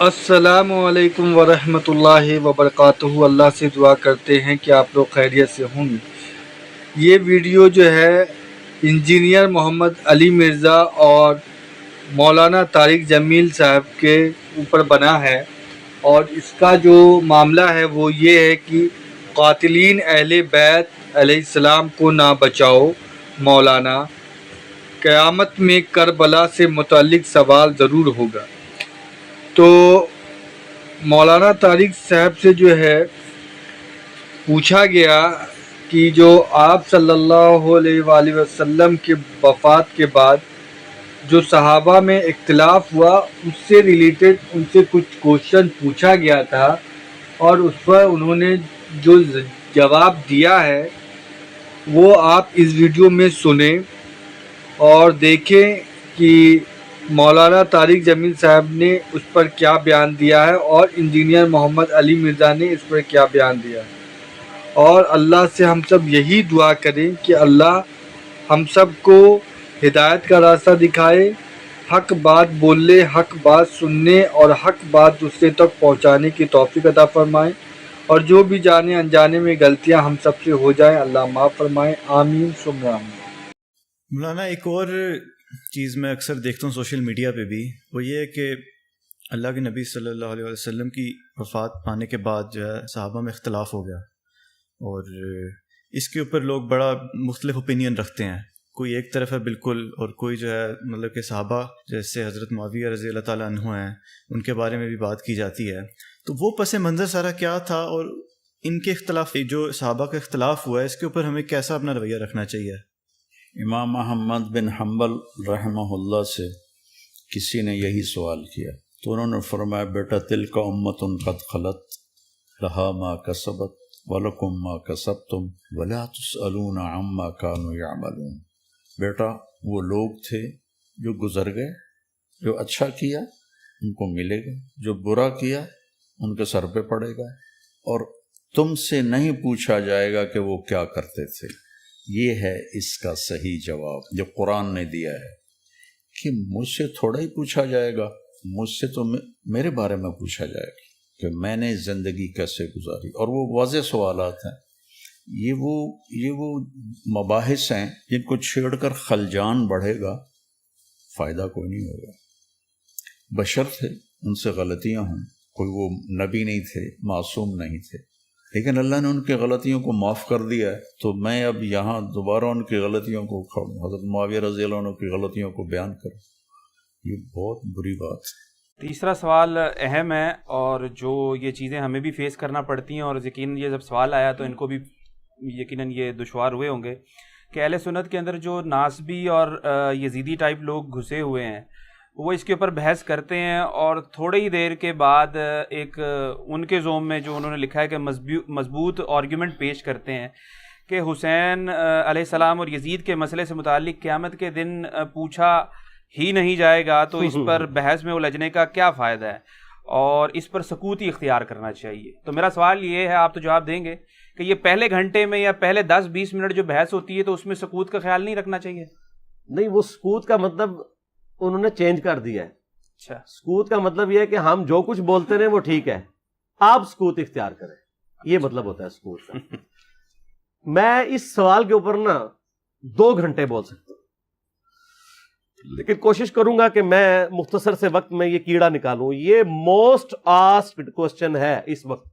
السلام علیکم ورحمۃ اللہ وبرکاتہ۔ اللہ سے دعا کرتے ہیں کہ آپ لوگ خیریت سے ہوں گے۔ یہ ویڈیو جو ہے انجینئر محمد علی مرزا اور مولانا طارق جمیل صاحب کے اوپر بنا ہے، اور اس کا جو معاملہ ہے وہ یہ ہے کہ قاتلین اہل بیت علیہ السلام کو نہ بچاؤ مولانا، قیامت میں کربلا سے متعلق سوال ضرور ہوگا۔ تو مولانا طارق صاحب سے جو ہے پوچھا گیا کہ جو آپ صلی اللہ علیہ وآلہ وسلم کے وفات کے بعد جو صحابہ میں اختلاف ہوا اس سے ریلیٹڈ ان سے کچھ کوشچن پوچھا گیا تھا، اور اس پر انہوں نے جو جواب دیا ہے وہ آپ اس ویڈیو میں سنیں اور دیکھیں کہ مولانا طارق جمیل صاحب نے اس پر کیا بیان دیا ہے اور انجینئر محمد علی مرزا نے اس پر کیا بیان دیا ہے۔ اور اللہ سے ہم سب یہی دعا کریں کہ اللہ ہم سب کو ہدایت کا راستہ دکھائے، حق بات بولنے، حق بات سننے اور حق بات دوسرے تک پہنچانے کی توفیق عطا فرمائے، اور جو بھی جانے انجانے میں غلطیاں ہم سب سے ہو جائیں اللہ معاف فرمائے، آمین ثم آمین۔ مولانا ایک اور چیز میں اکثر دیکھتا ہوں سوشل میڈیا پہ بھی، وہ یہ ہے کہ اللہ کے نبی صلی اللہ علیہ وسلم کی وفات پانے کے بعد جو ہے صحابہ میں اختلاف ہو گیا، اور اس کے اوپر لوگ بڑا مختلف اوپینین رکھتے ہیں، کوئی ایک طرف ہے بالکل، اور کوئی جو ہے مطلب کہ صحابہ جیسے حضرت معاویہ رضی اللہ تعالیٰ عنہ ہیں ان کے بارے میں بھی بات کی جاتی ہے۔ تو وہ پس منظر سارا کیا تھا، اور ان کے اختلاف جو صحابہ کا اختلاف ہوا ہے اس کے اوپر ہمیں کیسا اپنا رویہ رکھنا چاہیے؟ امام احمد بن حنبل رحمہ اللہ سے کسی نے یہی سوال کیا تو انہوں نے فرمایا، بیٹا تلک امت قد خلت لہا ما کسبت ولکم ما کسبتم ولا تسألون عما کانوا یعملون۔ بیٹا وہ لوگ تھے جو گزر گئے، جو اچھا کیا ان کو ملے گا، جو برا کیا ان کے سر پہ پڑے گا، اور تم سے نہیں پوچھا جائے گا کہ وہ کیا کرتے تھے۔ یہ ہے اس کا صحیح جواب جو قرآن نے دیا ہے، کہ مجھ سے تھوڑا ہی پوچھا جائے گا، مجھ سے تو میرے بارے میں پوچھا جائے گا کہ میں نے زندگی کیسے گزاری، اور وہ واضح سوالات ہیں۔ یہ وہ مباحث ہیں جن کو چھیڑ کر خلجان بڑھے گا، فائدہ کوئی نہیں ہوگا۔ بشر تھے، ان سے غلطیاں ہوں، کوئی وہ نبی نہیں تھے، معصوم نہیں تھے، لیکن اللہ نے ان کی غلطیوں کو معاف کر دیا ہے۔ تو میں اب یہاں دوبارہ ان کی غلطیوں کو حضرت معاویہ رضی اللہ عنہ کی غلطیوں کو بیان کروں، یہ بہت بری بات ہے۔ تیسرا سوال اہم ہے، اور جو یہ چیزیں ہمیں بھی فیس کرنا پڑتی ہیں، اور یقیناً یہ جب سوال آیا تو ان کو بھی یقیناً یہ دشوار ہوئے ہوں گے کہ اہل سنت کے اندر جو ناسبی اور یزیدی ٹائپ لوگ گھسے ہوئے ہیں وہ اس کے اوپر بحث کرتے ہیں، اور تھوڑی ہی دیر کے بعد ایک ان کے زوم میں جو انہوں نے لکھا ہے کہ مضبوط آرگیومنٹ پیش کرتے ہیں کہ حسین علیہ السلام اور یزید کے مسئلے سے متعلق قیامت کے دن پوچھا ہی نہیں جائے گا تو اس پر بحث میں الجھنے کا کیا فائدہ ہے، اور اس پر سکوت ہی اختیار کرنا چاہیے۔ تو میرا سوال یہ ہے، آپ تو جواب دیں گے، کہ یہ پہلے گھنٹے میں یا پہلے 10-20 منٹ جو بحث ہوتی ہے تو اس میں سکوت کا خیال نہیں رکھنا چاہیے؟ نہیں، وہ سکوت کا مطلب انہوں نے چینج کر دیا ہے۔ اچھا، سکوت کا مطلب یہ ہے کہ ہم جو کچھ بولتے رہے وہ ٹھیک ہے، آپ سکوت اختیار کریں، یہ مطلب ہوتا ہے سکوت کا۔ میں اس سوال کے اوپر 2 گھنٹے بول سکتا ہوں، لیکن کوشش کروں گا کہ میں مختصر سے وقت میں یہ کیڑا نکالوں۔ یہ موسٹ آسکڈ کوسچن ہے اس وقت،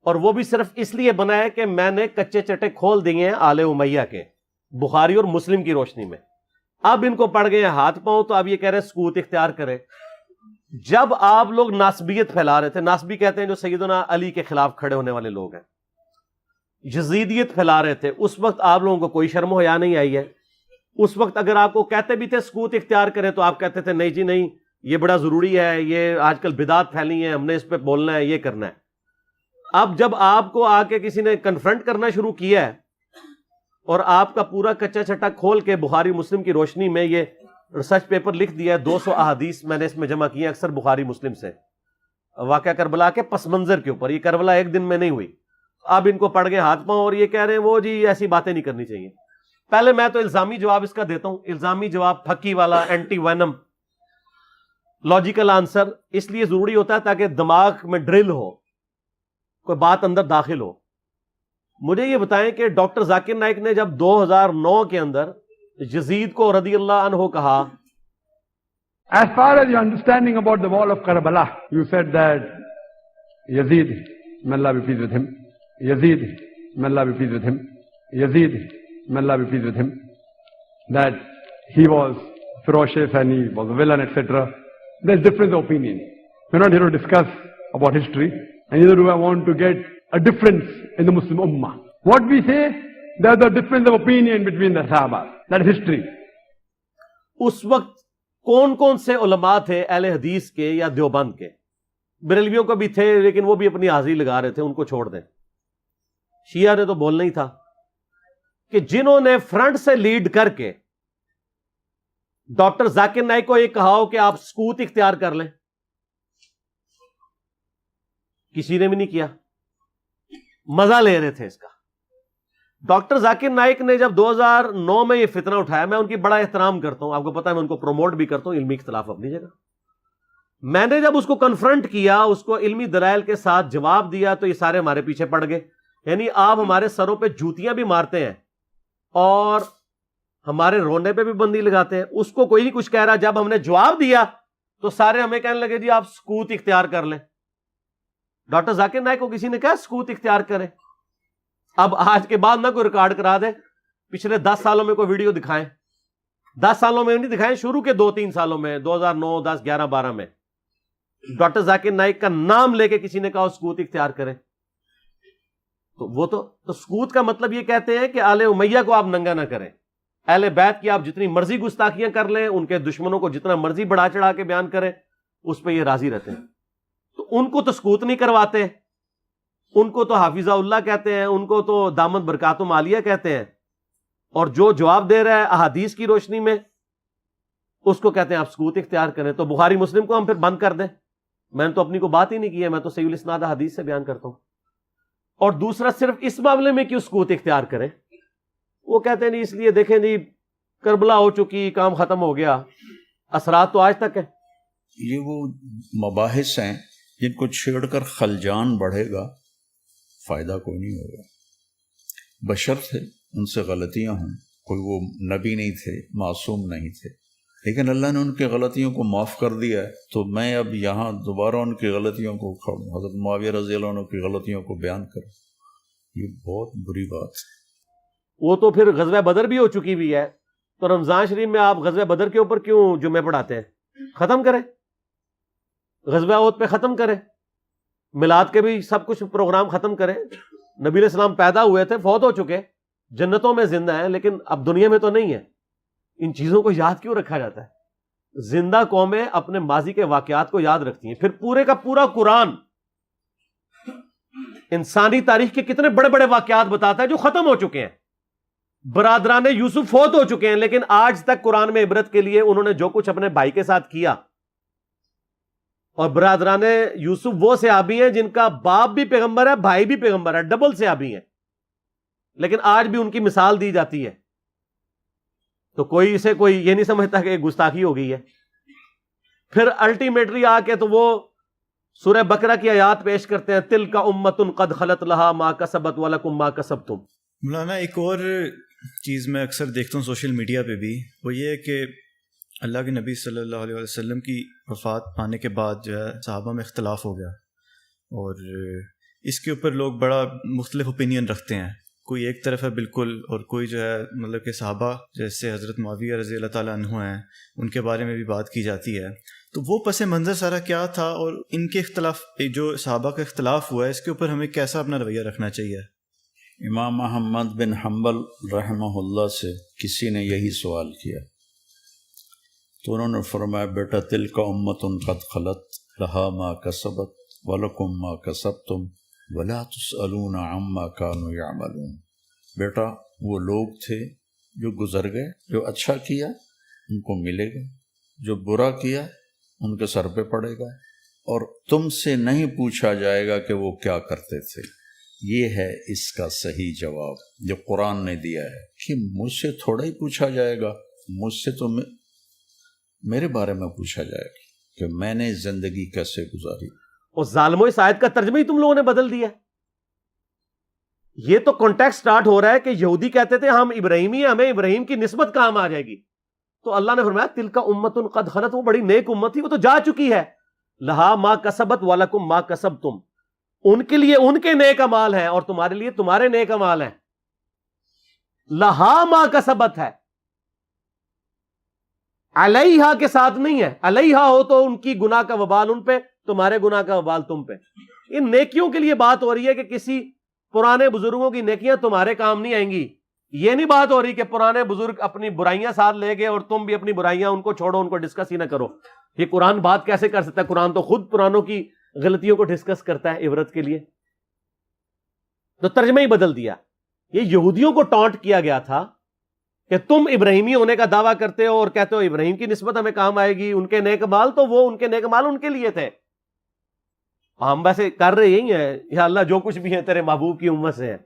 اور وہ بھی صرف اس لیے بنا ہے کہ میں نے کچے چٹے کھول دیے ہیں آل امیہ کے، بخاری اور مسلم کی روشنی میں۔ اب ان کو پڑ گئے ہیں ہاتھ پاؤں، تو اب یہ کہہ رہے ہیں سکوت اختیار کرے۔ جب آپ لوگ ناسبیت پھیلا رہے تھے، ناسبی کہتے ہیں جو سیدنا علی کے خلاف کھڑے ہونے والے لوگ ہیں، یزیدیت پھیلا رہے تھے، اس وقت آپ لوگوں کو کوئی شرم و حیا نہیں آئی ہے۔ اس وقت اگر آپ کو کہتے بھی تھے سکوت اختیار کریں تو آپ کہتے تھے نہیں جی نہیں، یہ بڑا ضروری ہے، یہ آج کل بدعت پھیلی ہے، ہم نے اس پہ بولنا ہے، یہ کرنا ہے۔ اب جب آپ کو آ کے کسی نے کنفرنٹ کرنا شروع کیا ہے، اور آپ کا پورا کچا چٹا کھول کے بخاری مسلم کی روشنی میں یہ ریسرچ پیپر لکھ دیا ہے، 200 احادیث میں نے اس میں جمع کی ہیں، اکثر بخاری مسلم سے، واقعہ کربلا کے پس منظر کے اوپر۔ یہ کربلا ایک دن میں نہیں ہوئی، اب ان کو پڑ گئے ہاتھ پاؤں، اور یہ کہہ رہے ہیں وہ جی ایسی باتیں نہیں کرنی چاہیے۔ پہلے میں تو الزامی جواب اس کا دیتا ہوں، الزامی جواب پھکی والا، اینٹی وینم۔ لاجیکل آنسر اس لیے ضروری ہوتا ہے تاکہ دماغ میں ڈرل ہو, کوئی بات اندر داخل ہو. مجھے یہ بتائیں کہ ڈاکٹر ذاکر نائک نے جب 2009 کے اندر یزید کو رضی اللہ عنہ کہا, As far as your understanding about the wall of Karbala, you said that Yazid, may Allah be pleased with him, Yazid, may Allah be pleased with him, Yazid, may Allah be pleased with him, that he was ferocious and he was a villain, etc. There's difference of opinion. We're not here to discuss about history, and neither do I want to get a difference in the Muslim Ummah. What we say, there's a difference of opinion between the Sahaba. That is history. اس وقت کون کون سے علماء تھے اہل حدیث کے یا دیوبند کے؟ بریلویوں کو بھی تھے لیکن وہ بھی اپنی حاضری لگا رہے تھے, ان کو چھوڑ دیں. شیعہ نے تو بولنا ہی تھا کہ جنہوں نے فرنٹ سے لیڈ کر کے ڈاکٹر ذاکر نائک کو یہ کہا ہو کہ آپ سکوت اختیار کر لیں, کسی نے بھی نہیں کیا, مزہ لے رہے تھے اس کا. ڈاکٹر ذاکر نائک نے جب 2009 میں یہ فتنہ اٹھایا, میں ان کی بڑا احترام کرتا ہوں, آپ کو پتا ہے میں ان کو پروموٹ بھی کرتا ہوں, علمی اختلاف اپنی جگہ. میں نے جب اس کو کنفرنٹ کیا, اس کو علمی دلائل کے ساتھ جواب دیا, تو یہ سارے ہمارے پیچھے پڑ گئے. یعنی آپ ہمارے سروں پہ جوتیاں بھی مارتے ہیں اور ہمارے رونے پہ بھی بندی لگاتے ہیں. اس کو کوئی نہیں کچھ کہہ رہا. جب ہم نے جواب دیا تو سارے ہمیں کہنے لگے جی آپ سکوت اختیار کر لیں. ڈاکٹر ذاکر نائک کو کسی نے کہا سکوت اختیار کرے؟ اب آج کے بعد نہ کوئی ریکارڈ کرا دے, پچھلے 10 سالوں میں کوئی ویڈیو دکھائیں. 10 سالوں میں نہیں دکھائیں, شروع کے 2-3 سالوں میں, 2009, 10, 11, 12 میں ڈاکٹر ذاکر نائک کا نام لے کے کسی نے کہا سکوت اختیار کرے. تو وہ تو سکوت کا مطلب یہ کہتے ہیں کہ آل امیہ کو آپ ننگا نہ کریں, اہل بیت کی آپ جتنی مرضی گستاخیاں کر لیں, ان کے دشمنوں کو جتنا مرضی بڑھا چڑھا کے بیان کریں, اس پہ یہ راضی رہتے ہیں. تو ان کو تو سکوت نہیں کرواتے, ان کو تو حافظہ اللہ کہتے ہیں, ان کو تو دامت برکاتم عالیہ کہتے ہیں, اور جو جواب دے رہا ہے احادیث کی روشنی میں اس کو کہتے ہیں آپ سکوت اختیار کریں. تو بخاری مسلم کو ہم پھر بند کر دیں؟ میں نے تو اپنی کو بات ہی نہیں کی ہے, میں تو صحیح الاسناد حدیث سے بیان کرتا ہوں. اور دوسرا صرف اس معاملے میں کیوں سکوت اختیار کریں؟ وہ کہتے ہیں نہیں اس لیے دیکھیں جی کربلا ہو چکی, کام ختم ہو گیا, اثرات تو آج تک ہیں. یہ وہ مباحث ہیں جن کو چھیڑ کر خلجان بڑھے گا, فائدہ کوئی نہیں ہوگا. بشر تھے, ان سے غلطیاں ہوں, کوئی وہ نبی نہیں تھے, معصوم نہیں تھے, لیکن اللہ نے ان کی غلطیوں کو معاف کر دیا ہے. تو میں اب یہاں دوبارہ ان کی غلطیوں کو, حضرت معاویہ رضی اللہ عنہ کی غلطیوں کو بیان کروں, یہ بہت بری بات ہے. وہ تو پھر غزوہ بدر بھی ہو چکی ہوئی ہے, تو رمضان شریف میں آپ غزوہ بدر کے اوپر کیوں جمعے پڑھاتے ہیں؟ ختم کریں, غزوہ احد پہ ختم کریں, میلاد کے بھی سب کچھ پروگرام ختم کریں. نبی علیہ السلام پیدا ہوئے تھے, فوت ہو چکے, جنتوں میں زندہ ہیں, لیکن اب دنیا میں تو نہیں ہے. ان چیزوں کو یاد کیوں رکھا جاتا ہے؟ زندہ قومیں اپنے ماضی کے واقعات کو یاد رکھتی ہیں. پھر پورے کا پورا قرآن انسانی تاریخ کے کتنے بڑے بڑے واقعات بتاتا ہے جو ختم ہو چکے ہیں. برادران یوسف فوت ہو چکے ہیں, لیکن آج تک قرآن میں عبرت کے لیے انہوں نے جو کچھ اپنے بھائی کے ساتھ کیا. اور برادران یوسف وہ صحابی ہیں جن کا باپ بھی پیغمبر ہے, بھائی بھی پیغمبر ہے, ڈبل صحابی ہیں, لیکن آج بھی ان کی مثال دی جاتی ہے. تو کوئی اسے کوئی یہ نہیں سمجھتا کہ گستاخی ہو گئی ہے. پھر الٹیمیٹلی آ کے تو وہ سورہ بقرہ کی آیات پیش کرتے ہیں, تلک امۃ قد خلت لہا ما کسبت ولکم ما کسبتم. مولانا ایک اور چیز میں اکثر دیکھتا ہوں سوشل میڈیا پہ بھی, وہ یہ ہے کہ اللہ کے نبی صلی اللہ علیہ وسلم کی وفات پانے کے بعد جو ہے صحابہ میں اختلاف ہو گیا, اور اس کے اوپر لوگ بڑا مختلف اوپینین رکھتے ہیں. کوئی ایک طرف ہے بالکل, اور کوئی جو ہے مطلب کہ صحابہ جیسے حضرت معاویہ رضی اللہ تعالیٰ عنہ ہیں, ان کے بارے میں بھی بات کی جاتی ہے. تو وہ پس منظر سارا کیا تھا, اور ان کے اختلاف, جو صحابہ کا اختلاف ہوا ہے, اس کے اوپر ہمیں کیسا اپنا رویہ رکھنا چاہیے؟ امام احمد بن حنبل رحمہ اللہ سے کسی نے یہی سوال کیا, تو انہوں نے فرمایا بیٹا تلک امۃ قد خلت لہا ما کسبت ولکم ما کسبتم ولا تسألون عما كانوا يعملون. بیٹا وہ لوگ تھے جو گزر گئے, جو اچھا کیا ان کو ملے گا, جو برا کیا ان کے سر پہ پڑے گا, اور تم سے نہیں پوچھا جائے گا کہ وہ کیا کرتے تھے. یہ ہے اس کا صحیح جواب جو قرآن نے دیا ہے, کہ مجھ سے تھوڑا ہی پوچھا جائے گا, مجھ سے تو میرے بارے میں پوچھا جائے گا. کہ میں نے زندگی کیسے گزاری. اور ظالموں اس آیت کا ترجمہ ہی تم لوگوں نے بدل دیا. یہ تو کانٹیکسٹ سٹارٹ ہو رہا ہے کہ یہودی کہتے تھے ہم ابراہیمی ہیں, ہمیں ابراہیم کی نسبت کام آ جائے گی. تو اللہ نے فرمایا تلک امۃ قد خلت, وہ بڑی نیک امت تھی, وہ تو جا چکی ہے. لہا ما کسبت ولکم ما کسبتم, ان کے لیے ان کے نیک اعمال ہیں اور تمہارے لیے تمہارے نیک اعمال ہیں. لہا ما کسبت ہے, علیہا کے ساتھ نہیں ہے. علیہا ہو تو ان کی گناہ کا وبال ان پہ, تمہارے گناہ کا وبال تم پہ. ان نیکیوں کے لیے بات ہو رہی ہے کہ کسی پرانے بزرگوں کی نیکیاں تمہارے کام نہیں آئیں گی. یہ نہیں بات ہو رہی کہ پرانے بزرگ اپنی برائیاں ساتھ لے گئے اور تم بھی اپنی برائیاں ان کو چھوڑو, ان کو ڈسکس ہی نہ کرو. یہ قرآن بات کیسے کر سکتا ہے؟ قرآن تو خود پرانوں کی غلطیوں کو ڈسکس کرتا ہے عبرت کے لیے. تو ترجمہ ہی بدل دیا. یہ یہودیوں کو ٹانٹ کیا گیا تھا کہ تم ابراہیمی ہونے کا دعویٰ کرتے ہو اور کہتے ہو ابراہیم کی نسبت ہمیں کام آئے گی, ان کے نیک مال تو وہ ان کے نیک مال ان کے لیے تھے. ہم ویسے کر رہے یہی ہیں, یا اللہ جو کچھ بھی ہے تیرے محبوب کی امت سے ہے.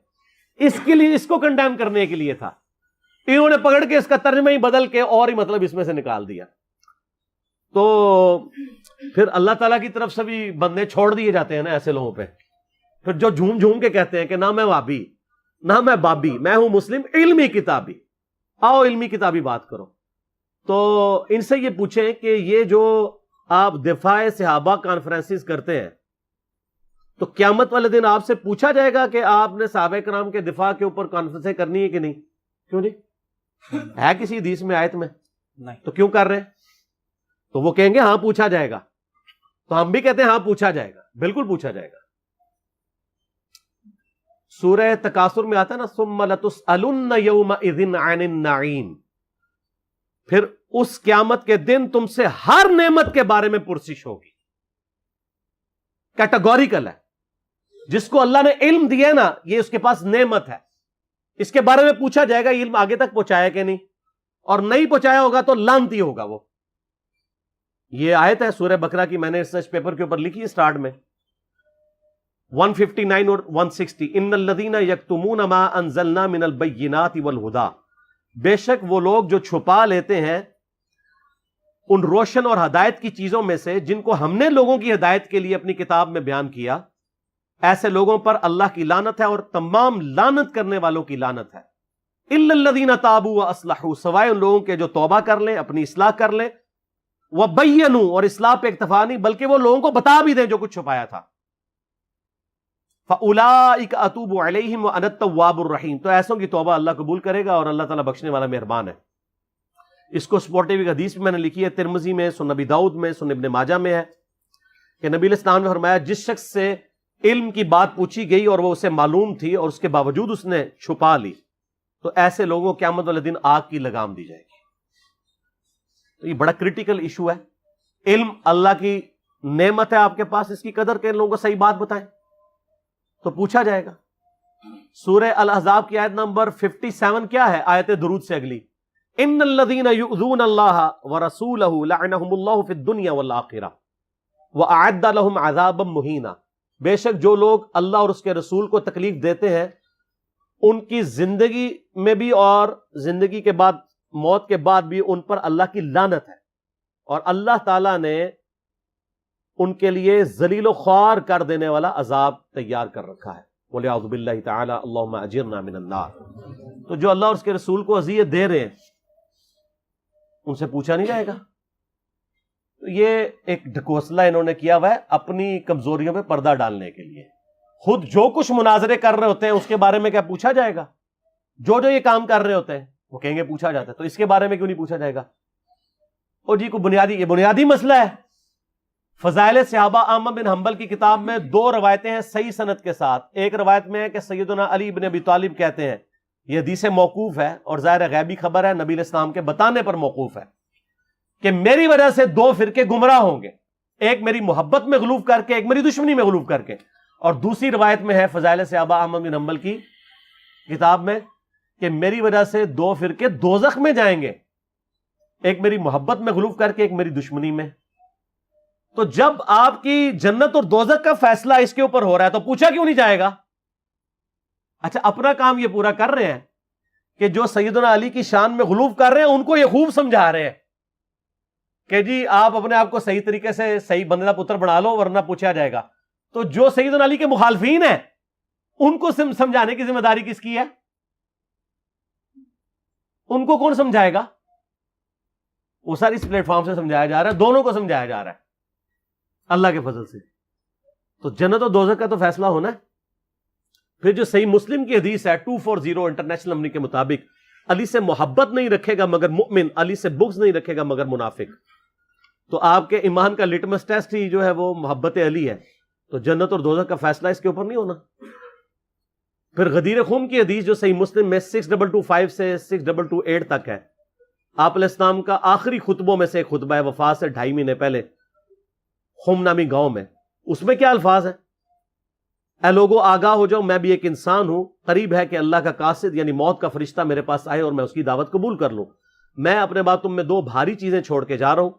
اس کے لیے, اس کو کنڈیم کرنے کے لیے تھا. انہوں نے پکڑ کے اس کا ترجمہ ہی بدل کے اور ہی مطلب اس میں سے نکال دیا. تو پھر اللہ تعالیٰ کی طرف سے بھی بندے چھوڑ دیے جاتے ہیں نا ایسے لوگوں پہ. پھر جو جھوم جھوم کے کہتے ہیں کہ نہ میں وابی نہ میں بابی, میں ہوں مسلم علمی کتابی. آؤ علمی کتابی بات کرو. تو ان سے یہ پوچھیں کہ یہ جو آپ دفاع صحابہ کانفرنسز کرتے ہیں, تو قیامت والے دن آپ سے پوچھا جائے گا کہ آپ نے صحابہ کرام کے دفاع کے اوپر کانفرنسیں کرنی ہے کہ نہیں؟ کیوں نہیں؟ ہے کسی حدیث میں, آیت میں؟ نہیں. تو کیوں کر رہے ہیں؟ تو وہ کہیں گے ہاں پوچھا جائے گا. تو ہم بھی کہتے ہیں ہاں پوچھا جائے گا, بالکل پوچھا جائے گا. سورہ تکاثر میں آتا ہے نا ثم لتسألن یومئذ عن النعیم, پھر اس قیامت کے دن تم سے ہر نعمت کے بارے میں پرسش ہوگی. کیٹاگوریکل ہے. جس کو اللہ نے علم دیا ہے نا, یہ اس کے پاس نعمت ہے, اس کے بارے میں پوچھا جائے گا علم آگے تک پہنچایا کہ نہیں, اور نہیں پہنچایا ہوگا تو لعنتی ہوگا وہ. یہ آیت ہے سورہ بقرہ کی, میں نے ریسرچ پیپر کے اوپر لکھی ہے سٹارٹ میں 159 اور 160. ان الذین یکتمون ما انزلنا من البینات والہدی, بے شک وہ لوگ جو چھپا لیتے ہیں ان روشن اور ہدایت کی چیزوں میں سے جن کو ہم نے لوگوں کی ہدایت کے لیے اپنی کتاب میں بیان کیا, ایسے لوگوں پر اللہ کی لعنت ہے اور تمام لعنت کرنے والوں کی لعنت ہے. الا الذین تابوا واصلحوا, سوائے ان لوگوں کے جو توبہ کر لیں, اپنی اصلاح کر لیں, وبینوا, اور اصلاح پہ اکتفا نہیں بلکہ وہ لوگوں کو بتا بھی دیں جو کچھ چھپایا تھا. فاولئک اتوب علیہم وانا التواب الرحیم, تو ایسوں کی توبہ اللہ قبول کرے گا اور اللہ تعالیٰ بخشنے والا مہربان ہے. اس کو سپورٹیو ایک حدیث بھی میں نے لکھی ہے, ترمذی میں, سنن نبی داؤد میں, سنن ابن ماجہ میں ہے کہ نبی علیہ السلام نے فرمایا جس شخص سے علم کی بات پوچھی گئی اور وہ اسے معلوم تھی اور اس کے باوجود اس نے چھپا لی, تو ایسے لوگوں قیامت والے دن آگ کی لگام دی جائے گی. تو یہ بڑا کریٹیکل ایشو ہے. علم اللہ کی نعمت ہے آپ کے پاس, اس کی قدر کے لوگوں کو صحیح بات بتائیں تو پوچھا جائے گا. سورہ الاحزاب کی آیت نمبر 57 کیا ہے؟ آیت درود سے اگلی, ان الذین یؤذون اللہ ورسولہ لعنہم اللہ فی الدنیا والآخرہ واعد لہم عذابا مہینا, بے شک جو لوگ اللہ اور اس کے رسول کو تکلیف دیتے ہیں ان کی زندگی میں بھی اور زندگی کے بعد, موت کے بعد بھی ان پر اللہ کی لعنت ہے, اور اللہ تعالیٰ نے ان کے لیے ذلیل و خوار کر دینے والا عذاب تیار کر رکھا ہے. وَلِعَوْذُ بِاللَّهِ تَعَالَى اللَّهُمَّ أَجِرْنَا مِنَ النَّارِ. تو جو اللہ اور اس کے رسول کو اذیت دے رہے ہیں ان سے پوچھا نہیں جائے گا. تو یہ ایک ڈھکوسلا انہوں نے کیا ہوا ہے اپنی کمزوریوں پہ پردہ ڈالنے کے لیے. خود جو کچھ مناظرے کر رہے ہوتے ہیں اس کے بارے میں کیا پوچھا جائے گا؟ جو یہ کام کر رہے ہوتے ہیں وہ کہیں گے پوچھا جاتا ہے, تو اس کے بارے میں کیوں نہیں پوچھا جائے گا؟ اور جی کو یہ بنیادی مسئلہ ہے. فضائل صحابہ احمد بن حنبل کی کتاب میں 2 روایتیں ہیں صحیح سند کے ساتھ. ایک روایت میں ہے کہ سیدنا علی بن ابی طالب کہتے ہیں, یہ حدیث موقوف ہے اور ظاہر غیبی خبر ہے, نبی علیہ السلام کے بتانے پر موقوف ہے, کہ میری وجہ سے 2 فرقے گمراہ ہوں گے, ایک میری محبت میں غلوف کر کے, ایک میری دشمنی میں غلوف کر کے. اور دوسری روایت میں ہے فضائل صحابہ احمد بن حنبل کی کتاب میں کہ میری وجہ سے 2 فرقے دوزخ میں جائیں گے, ایک میری محبت میں غلوف کر کے, ایک میری دشمنی میں. تو جب آپ کی جنت اور دوزخ کا فیصلہ اس کے اوپر ہو رہا ہے تو پوچھا کیوں نہیں جائے گا؟ اچھا, اپنا کام یہ پورا کر رہے ہیں کہ جو سیدنا علی کی شان میں غلوف کر رہے ہیں ان کو یہ خوب سمجھا رہے ہیں کہ جی آپ اپنے آپ کو صحیح طریقے سے صحیح بندے کا پتر بنا لو ورنہ پوچھا جائے گا. تو جو سیدنا علی کے مخالفین ہیں ان کو سمجھانے کی ذمہ داری کس کی ہے؟ ان کو کون سمجھائے گا؟ وہ سر اس پلیٹ فارم سے سمجھایا جا رہا ہے, دونوں کو سمجھایا جا رہا ہے اللہ کے فضل سے. تو جنت و دوزخ کا تو فیصلہ ہونا ہے. پھر جو صحیح مسلم کی حدیث ہے 240 انٹرنیشنل نمبر کے مطابق, علی سے محبت نہیں رکھے گا مگر مؤمن, علی سے بغض نہیں رکھے گا مگر منافق. تو آپ کے ایمان کا لٹمس ٹیسٹ ہی جو ہے وہ محبت علی ہے. تو جنت اور دوزخ کا فیصلہ اس کے اوپر نہیں ہونا. پھر غدیر خون کی حدیث جو صحیح مسلم میں 6225 سے 6228 تک ہے, آپ علیہ السلام کا آخری خطبوں میں سے ایک خطبہ ہے وفات سے 2.5 مہینے پہلے خم نامی گاؤں میں. اس میں کیا الفاظ ہیں؟ اے لوگوں آگاہ ہو جاؤ, میں بھی ایک انسان ہوں, قریب ہے کہ اللہ کا قاصد یعنی موت کا فرشتہ میرے پاس آئے اور میں اس کی دعوت قبول کر لوں. میں اپنے بعد تم میں 2 بھاری چیزیں چھوڑ کے جا رہا ہوں.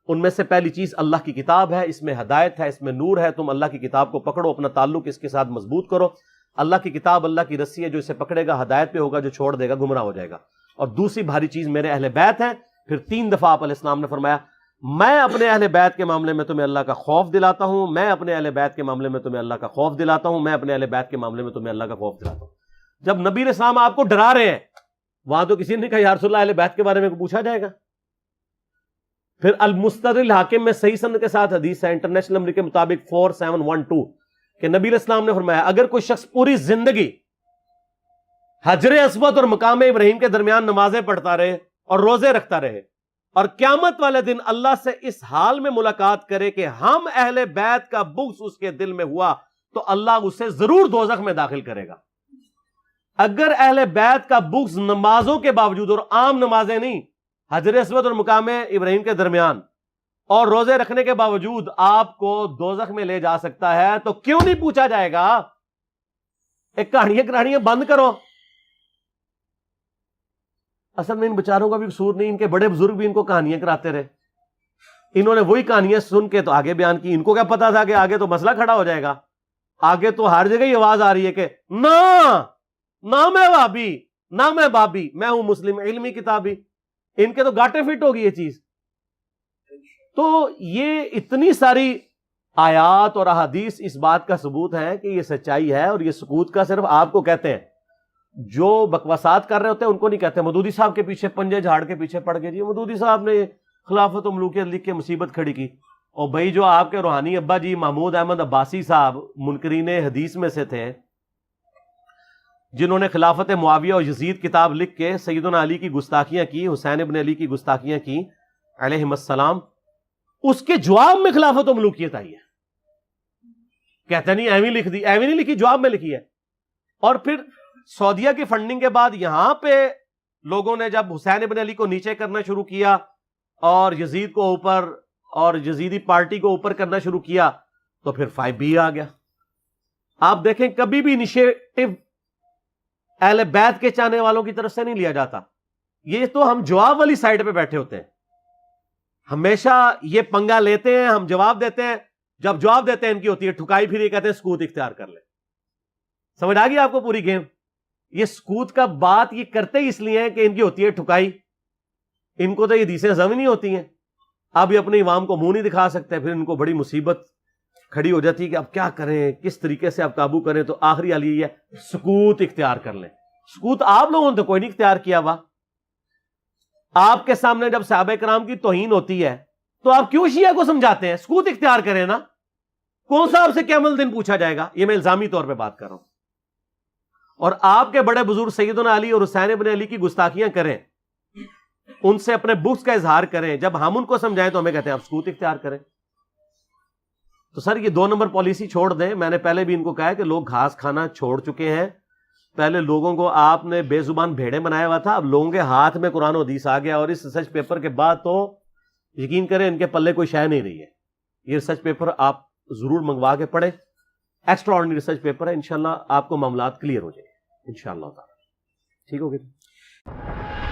ان میں سے پہلی چیز اللہ کی کتاب ہے, اس میں ہدایت ہے, اس میں نور ہے. تم اللہ کی کتاب کو پکڑو, اپنا تعلق اس کے ساتھ مضبوط کرو. اللہ کی کتاب اللہ کی رسی ہے, جو اسے پکڑے گا ہدایت پہ ہوگا, جو چھوڑ دے گا گمراہ ہو جائے گا. اور دوسری بھاری چیز میرے اہل بیت ہیں. پھر 3 دفعہ آپ علیہ السلام نے فرمایا میں اپنے اہل بیت کے معاملے میں تمہیں اللہ کا خوف دلاتا ہوں, میں اپنے اہل بیت کے معاملے میں تمہیں اللہ کا خوف دلاتا ہوں, میں اپنے اہل بیت کے معاملے میں تمہیں اللہ کا خوف دلاتا ہوں. جب نبی علیہ السلام آپ کو ڈرا رہے ہیں, وہاں تو کسی نے کہا یا رسول اللہ اہل بیت کے بارے میں پوچھا جائے گا. پھر المستدرک الحاکم میں صحیح سند کے ساتھ حدیث ہے انٹرنیشنل نمبر کے مطابق 4712 کہ نبی علیہ السلام نے فرمایا اگر کوئی شخص پوری زندگی حجر اسود اور مقام ابراہیم کے درمیان نمازیں پڑھتا رہے اور روزے رکھتا رہے اور قیامت والے دن اللہ سے اس حال میں ملاقات کرے کہ ہم اہل بیت کا بغض اس کے دل میں ہوا, تو اللہ اسے ضرور دوزخ میں داخل کرے گا. اگر اہل بیت کا بغض نمازوں کے باوجود, اور عام نمازیں نہیں, حجر اسود اور مقام ابراہیم کے درمیان اور روزے رکھنے کے باوجود آپ کو دوزخ میں لے جا سکتا ہے, تو کیوں نہیں پوچھا جائے گا؟ ایک کہانیاں بند کرو. اصل میں ان بیچاروں کا بھی قصور نہیں, ان کے بڑے بزرگ بھی ان کو کہانیاں کراتے رہے. انہوں نے وہی کہانیاں سن کے تو آگے بیان کی. ان کو کیا پتا تھا کہ آگے تو مسئلہ کھڑا ہو جائے گا. آگے تو ہر جگہ ہی آواز آ رہی ہے کہ نہ میں وہابی نہ میں بابی, میں ہوں مسلم علمی کتابی. ان کے تو گاٹے فٹ ہوگی یہ چیز. تو یہ اتنی ساری آیات اور احادیث اس بات کا ثبوت ہے کہ یہ سچائی ہے, اور یہ سکوت کا صرف آپ کو کہتے ہیں. جو بکواسات کر رہے ہوتے ہیں ان کو نہیں کہتے. مودودی صاحب کے پیچھے پنجے جھاڑ کے پیچھے پڑ گئے, جی مودودی صاحب نے خلافت و ملوکیت لکھ کے مصیبت کھڑی کی. اور بھائی جو آپ کے روحانی ابا جی محمود احمد عباسی صاحب منکرین حدیث میں سے تھے, جنہوں نے خلافت معاویہ اور یزید کتاب لکھ کے سیدنا علی کی گستاخیاں کی, حسین ابن علی کی گستاخیاں کی علیہم السلام, اس کے جواب میں خلافت و ملوکیت آئی ہے. کہتے نہیں ایویں لکھ دی, ایویں نہیں لکھی, جواب میں لکھی ہے. اور پھر سعودیہ کی فنڈنگ کے بعد یہاں پہ لوگوں نے جب حسین ابن علی کو نیچے کرنا شروع کیا اور یزید کو اوپر اور یزیدی پارٹی کو اوپر کرنا شروع کیا, تو پھر 5B آ گیا. آپ دیکھیں کبھی بھی انیشیٹو اہل بیت کے چاہنے والوں کی طرف سے نہیں لیا جاتا. یہ تو ہم جواب والی سائڈ پہ بیٹھے ہوتے ہیں, ہمیشہ یہ پنگا لیتے ہیں, ہم جواب دیتے ہیں. جب جواب دیتے ہیں ان کی ہوتی ہے ٹھکائی, پھر یہ کہتے ہیں سکوت اختیار کر لیں. سمجھ آ گئی آپ کو پوری گیم؟ یہ سکوت کا بات یہ کرتے ہی اس لیے کہ ان کی ہوتی ہے ٹھکائی. ان کو تو یہ حدیثیں ہضم نہیں ہوتی ہیں. اب یہ اپنے عوام کو منہ نہیں دکھا سکتے, پھر ان کو بڑی مصیبت کھڑی ہو جاتی ہے کہ اب کیا کریں, کس طریقے سے اب قابو کریں. تو آخری حل یہ ہے سکوت اختیار کر لیں. سکوت آپ لوگوں نے تو کوئی نہیں اختیار کیا ہوا. آپ کے سامنے جب صحابہ کرام کی توہین ہوتی ہے تو آپ کیوں شیعہ کو سمجھاتے ہیں؟ سکوت اختیار کریں نا. کون سا آپ سے قیامت دن پوچھا جائے گا؟ یہ میں الزامی طور پہ بات کر رہا ہوں. اور آپ کے بڑے بزرگ سیدنا علی اور حسین ابن علی کی گستاخیاں کریں, ان سے اپنے بغض کا اظہار کریں. جب ہم ان کو سمجھائیں تو ہمیں کہتے ہیں آپ سکوت اختیار کریں. تو سر یہ 2 نمبر پالیسی چھوڑ دیں. میں نے پہلے بھی ان کو کہا ہے کہ لوگ گھاس کھانا چھوڑ چکے ہیں. پہلے لوگوں کو آپ نے بے زبان بھیڑے بنایا ہوا تھا, اب لوگوں کے ہاتھ میں قرآن و حدیث آ گیا. اور اس ریسرچ پیپر کے بعد تو یقین کریں ان کے پلے کوئی شے نہیں رہی ہے. یہ ریسرچ پیپر آپ ضرور منگوا کے پڑھیں. ایکسٹرا آرڈنری ریسرچ پیپر ہے, انشاءاللہ آپ کو معاملات کلیئر ہو جائیں گے انشاءاللہ تعالی. ٹھیک ہو گیا؟